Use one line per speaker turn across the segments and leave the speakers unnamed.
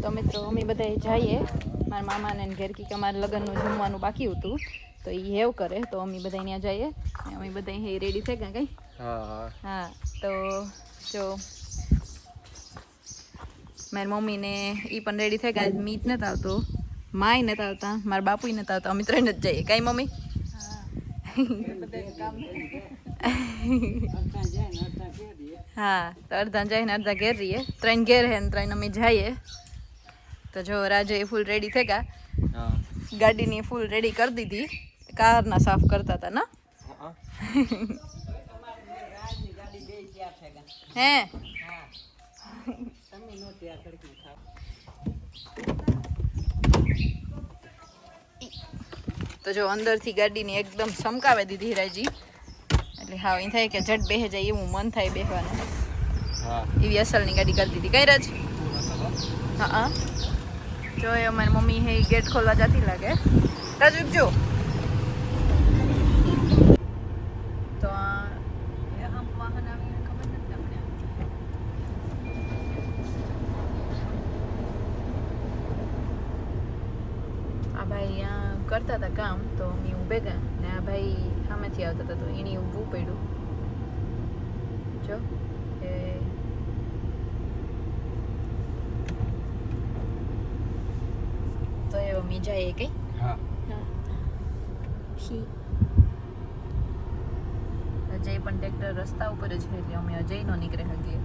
તો મિત્રો અમે બધા જઈએ મારા મામાને ઘેર કે અમારે લગ્નનું જમવાનું બાકી હતું તો એ હેવ કરે તો અમે બધા ત્યાં જઈએ અમે બધા અહીં રેડી થઈ ગયા કઈ હા તો જો મારી મમ્મીને એ પણ રેડી થઈ ગયા મીત નથી આવતો માય નથી આવતા મારા બાપુ નથી આવતા અમે ત્રણ જ જઈએ કઈ મમ્મી હા તો અડધા જઈને અડધા ઘેર રહીએ ત્રણ ઘેર હે ને ત્રણ અમે જઈએ તો જો રાજે ફૂલ રેડી થઈ ગયા ગાડીની ફૂલ રેડી કરી દીધી કારના સાફ કરતા હતા ના હે તો જો અંદરથી ગાડીની એકદમ સમકાવી દીધી રાજી એટલે હા એ થાય કે ઝટ બેહે જાય એવું મન થાય બેસવાનું એવી અસલની ગાડી કરી દીધી કઈ રાજ હા જો એ અમારી મમ્મી હે ગેટ ખોલવા જતી લાગે રાજ જો તો વાહન આવીને ખબર નથી તમને આ ભાઈ અહીંયા કરતા હતા કામ તો અમે ઊભે ગયા ને આ ભાઈ સામેથી આવતા હતા તો એને ઊભું પડ્યું જો એ તો એ અમે જઈએ કઈ અજય પણ ટ્રેક્ટર રસ્તા ઉપર જ છે એટલે અમે અજય નો નીકળે શકીએ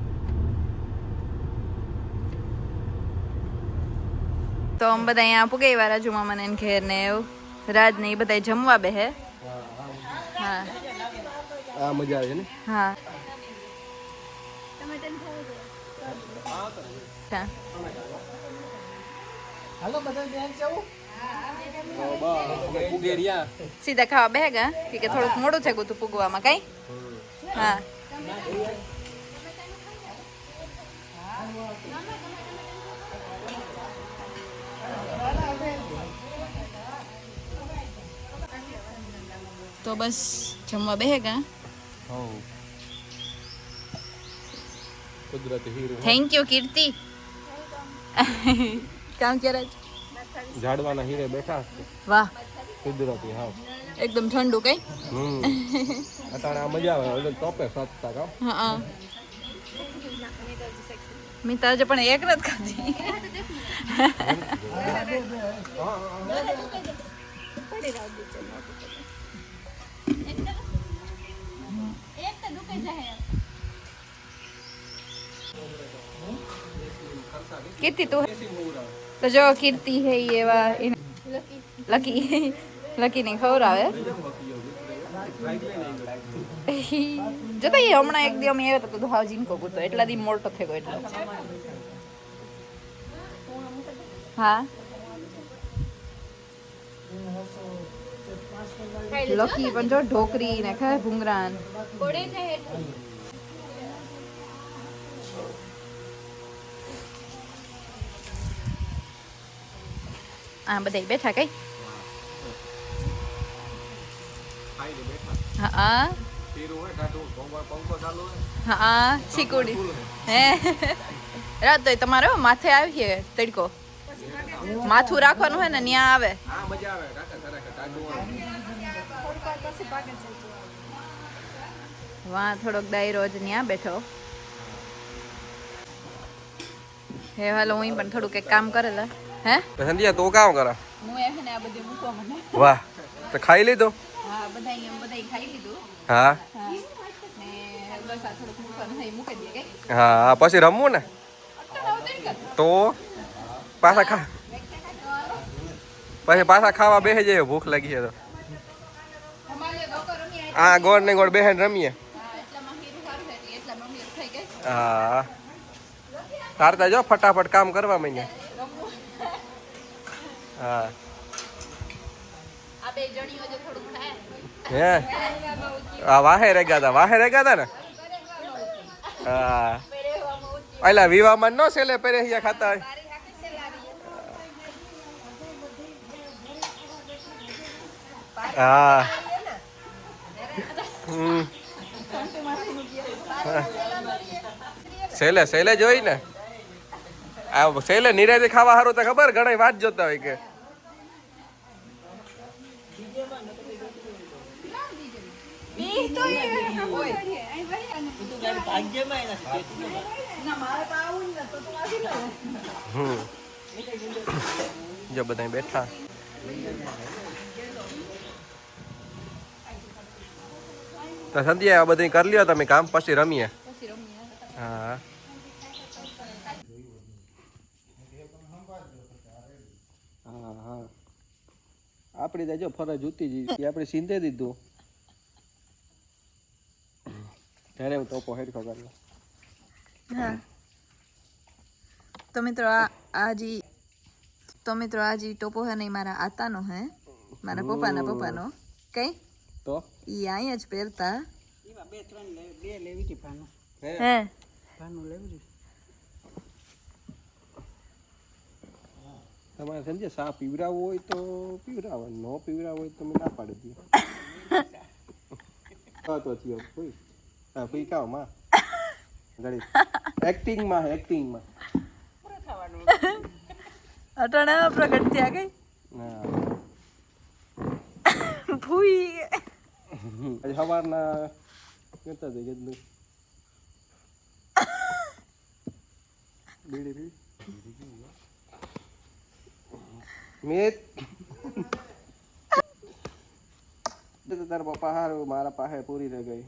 તો અમે બધા અહીંયા પુગાઈ વાળા જુમા મને ઘેર ને રાજ ને એ બધા જમવા બેહે હા
આ મજા આવે ને
હા
હાલો બધા બેન જાવ
સીધા ખાવા બેહે ગયા કે થોડુંક મોડું થઈ ગયું તું પૂગવામાં કઈ હા તો બસ જમવા બેહે ગયા થેન્ક યુ કીર્તિ કામ કરે
ઝાડવાના હીરે બેઠા
વાહ
કુદરતી હાવ
એકદમ ઠંડુ કઈ
અટાણે આ મજા આવે એટલે ટોપે સસ્તા કામ
હા મેં તો આજે પણ એક નથી ખાધી કીર્તિ તું તો જો કીર્તિ હે એવા લકી લકી ને ખવડાવે જતા એ હમણાં એક દી અમે આવ્યા હતા તો હાવ જીનકો કૂતો એટલા દી મોટો થઈ ગયો એટલે હા લકી પણ જો ઢોકરી ને ખાય ભૂંગરાન આ બધા બેઠા કઈ હા હા શીકુડી હે રાત તો તમારે માથે આવીએ તડકો માથું રાખવાનું હે ને ત્યાં આવે વાહ થોડોક દાયરો જ ત્યાં બેઠો હે હાલો હું પણ થોડુંક એક કામ કરેલા હે
સંધ્યા તો કામ કરે
હું એ ને આ બધું મૂકવા મને
વાહ તો ખાઈ લીધો
હા બધા ખાઈ લીધું
હા
ને બસ આ થોડુંક મૂકવાનું થઈ મૂકી દે કઈ
હા પછી રમવું ને તો પાછા ખાવા બેસી જાય ભૂખ લાગી છે તો આ ગોળ ને ગોળ બેહીને રમીએ હા તારતા જો ફટાફટ કામ કરવા માંડ્યા હા
આ બે જણીઓ જે થોડુંક થાય
હે આ વાહે રેગા હતા ને હા અલા વિવાહમાં નો સેલે પેરેહિયા ખાતા હોય હા સેલે જોઈ ને આ સેલે નિરાજે ખાવા હારું તો ખબર ઘણા વાત જોતા હોય કે જો બધા બેઠા તો સંધ્યા આ બધું કરી લ્યો તમે કામ પછી રમીએ હા હા આપડી જો ફરજ ઉતી જ આપણે સીંધે દીધું ત્યારે હું ટોપો હેડ ખબર
હા તો મિત્રો આ જી ટોપો હે નહીં મારા આતાનો હે મારા પપ્પાનો કઈ
તો
ઈ અહીંયા જ પહેરતા
બે લેવી હતી પાનું
હે
પાનું લેવું
તમારે સમજે સા પીવરાવું હોય તો પીવરાવો નો પીવરાવું હોય તો તમે ના પાડી દો તો થયો કોઈ હા કોઈ કાવ માં ઘડી એક્ટિંગમાં
પૂરા થવાનું
અટાણા પ્રગટ થયા કઈ
ના
ભૂઈ
આજે સવારના કરતા જઈ ગયું બીડી મેં તારા પપ્પા હારું મારા પાસે પૂરી રહી ગઈ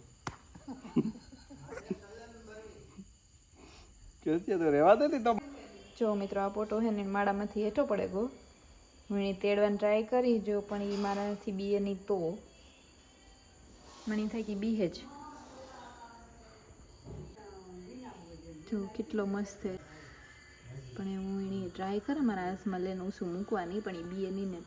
કેતી તો રેવા દે તો
જો મિત્રો આ પોટો હે ને માળામાંથી હેઠો પડે ગયો હું એને તેડવાની ટ્રાય કરી જો પણ એ મારાથી બીએ નહીં તો મને થાય કે બીહે જ જો કેટલો મસ્ત છે પણ હું એની ટ્રાય કરે મારા હાથમાં લઈને ઓછું મૂકવાની પણ એ બીએ નહીં ને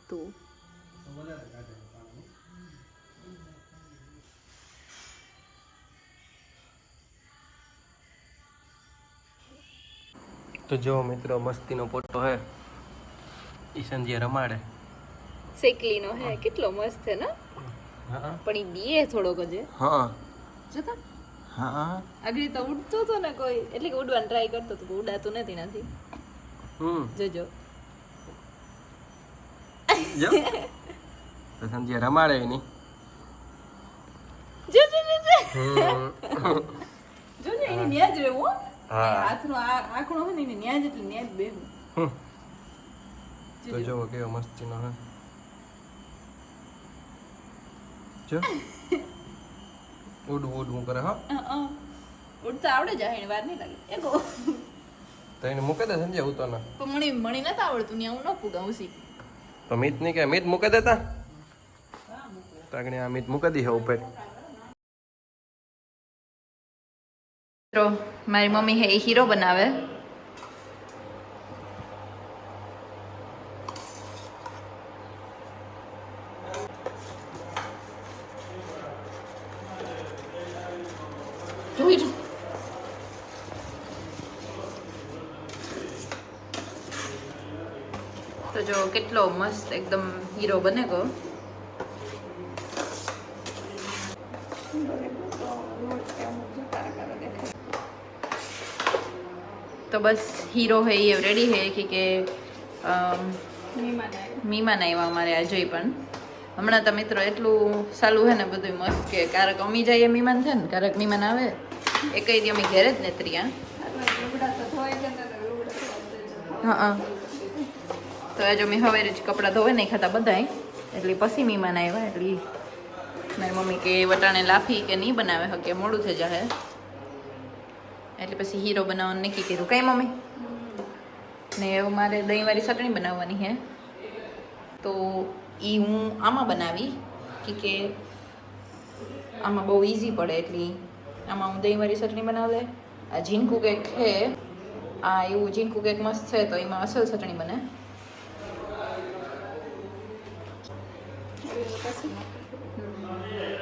તો જો મિત્રો મસ્તીનો પોટો હે ઈ સંજય રમાડે
શેકલીનો હે કેટલો મસ્ત છે ને
હા
પણ એ બીએ થોડોક જ
હા
જોતા
હા
આગળ તો ઉડતો હતો ને કોઈ એટલે કે ઉડવાની ટ્રાય કરતો હતો ઉડાતું નથી જોજો
જો તો સંજય રમાડે એની
જો એની ન્યા જ રહેવું
હા
હાથનો આંકડો હોય ને એને ન્યા જ એટલે ન્યા જ બેહું
તો જો કેવો મસ્તીનો હે જો ઉડવું કરે હા
ઉડતા આવડે જાય એને વાર નહીં લાગે એકો
તો એને મૂકે દે સંજય ઉતો ના
પણ મને નથી આવડતું ને હું ન પુગાવું સી
તો મીત ની કે મીત મૂકે દેતા તાગણે આ મીત મૂકે દી હે ઉપર
મિત્રો મારી મમ્મી હે હીરો બનાવે જોઈ તો જો કેટલો મસ્ત એકદમ હીરો બને ગયો તો બસ હીરો है ये रेडी है કે મીમાન આવ્યા અમારે આજે પણ હમણાં તો મિત્રો એટલું સારું છે ને બધું મસ્ત કે ક્યારેક અમી જાય મીમાન છે ને ક્યારેક મીમાન આવે એ કઈ દી અમે ઘેર જ ને ત્રિયા હા તો આજે અમે હવે જ કપડાં ધોવે નહીં ખાતા બધાય એટલે પછી મીમાન આવ્યા એટલે મારી મમ્મી કે વટાણે લાફી કે નહીં બનાવે હકે મોડું થઈ જાય એટલે પછી હીરો બનાવવાનું નક્કી કર્યું કઈ મમ્મી ને એવું મારે દહીંવાળી ચટણી બનાવવાની છે તો એ હું આમાં બનાવી કે આમાં બહુ ઇઝી પડે એટલે આમાં હું દહીંવાળી ચટણી બનાવે આ ઝીણકું કેક છે આ એવું ઝીણકું કેક મસ્ત છે તો એમાં અસલ ચટણી બને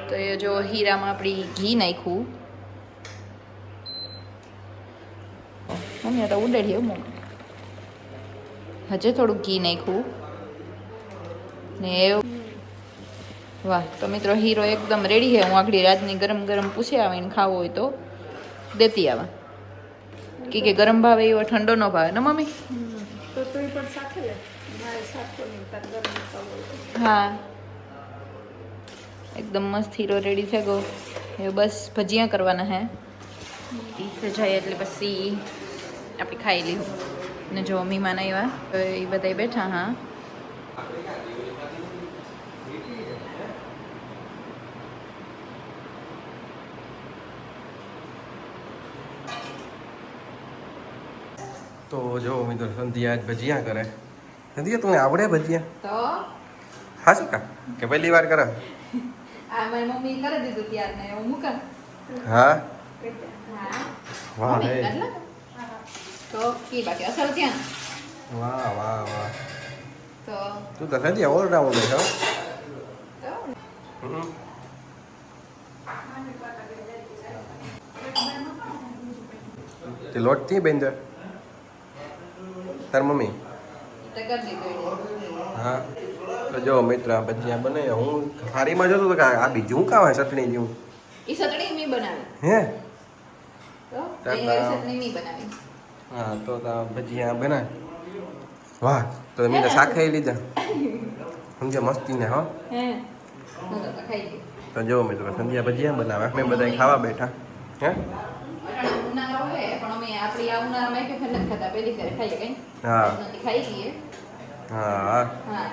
તો એ જો હીરામાં આપણી ઘી નાખ્યું મમ્મી તો ઉડેડી એવું હજે થોડુંક ઘી નાખ્યું ને વાહ તો મિત્રો હીરો એકદમ રેડી છે હું આગળ રાતની ગરમ ગરમ પૂછી આવીને ખાવો હોય તો દેતી આવા કે ગરમ ભાવે એવો ઠંડો ન ભાવે ને મમ્મી?
તો તું પણ સાથે લે મારે સાથે નહીં તાર ગરમ ખાવું હોય તો.
હા એકદમ મસ્ત હીરો રેડી થઈ ગયો. હવે બસ ભજીયા કરવાના હે. ઈ થઈ જાય એટલે પછી આપણે ખાઈ લઈશું. ને જો મહેમાન આવ્યા તો એ બધા બેઠા. હા
તો જો મિત્રો સંધ્યા આજ ભજીયા કરે. સંધ્યા તમને આવડે ભજીયા?
તો
હા શું કા કે પહેલી વાર કરે?
આ મારી મમ્મી કરી દીધું ત્યાર ને હું મૂકા.
હા
હા
વાહ હે
તો કી બાકી અસર ત્યાં
વાહ વાહ વાહ
તો
તું તો સંધ્યા ઓલરાઉન્ડર છો. હમ. તે લોટ થી બેંદર તાર મમ્મી?
તો કરી દીધું.
હા તો જો મિત્ર આ ભજીયા બને. હું થાળીમાં જોતો તો કે આ બીજું કાં હોય ચટણી જેવું?
ઈ ચટણી મેં બનાવી.
હે
તો
તાર
એ
ના-
ચટણી મેં બનાવી.
હા તો ભજીયા બના. વાહ તો મેં શાક ખાઈ લીધા સમજે મસ્તી ને. હા
હે હું તો ખાઈ ગઈ.
તો જો મિત્રો સંધ્યા ભજીયા બનાવે અમે બધા ખાવા બેઠા. હે
અટાણે ઉનાળો હોય પણ અમે આપણી આ ઉનાળામાં એક વખત નથી ખાતા પહેલી ફેરે ખાઈએ કઈ
હા
નથી ખાઈ લઈએ.
હા
હા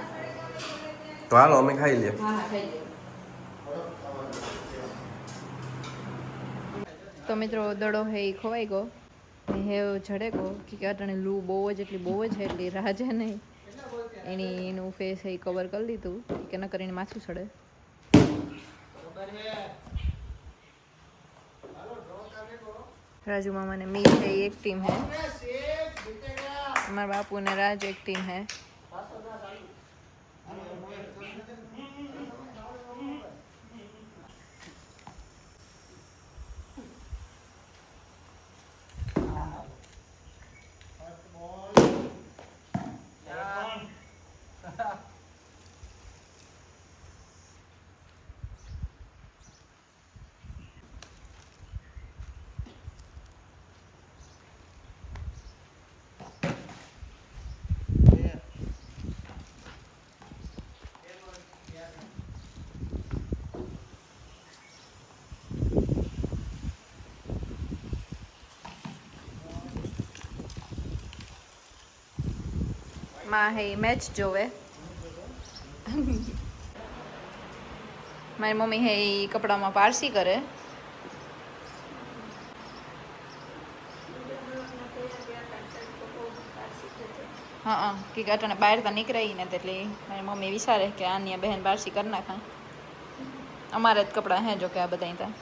તો હાલો અમે ખાઈ લઈએ.
હા હા ખાઈ લઈએ. તો મિત્રો દડો હે એ ખવાઈ ગયો. હેવ જડે ગો કે અટાણે લૂ બહુ જ એટલી રાહ છે નહીં એનું ફેસ એ કવર કરી લીધું કે ન કરીને માથું ચડે. રાજુ મામા ને મીત है एक टीम है. हमारे बापू ने राज एक टीम है. માં હે મેચ જોવે. મારી મમ્મી હે એ કપડામાં પારસી કરે. હા કે અટાણે બહાર તો નીકળાઈ ને એટલે મારી મમ્મી વિચારે કે આની બહેન બારસી કરી નાખા. અમારે જ કપડાં હે જો કે આ બધા ત્યાં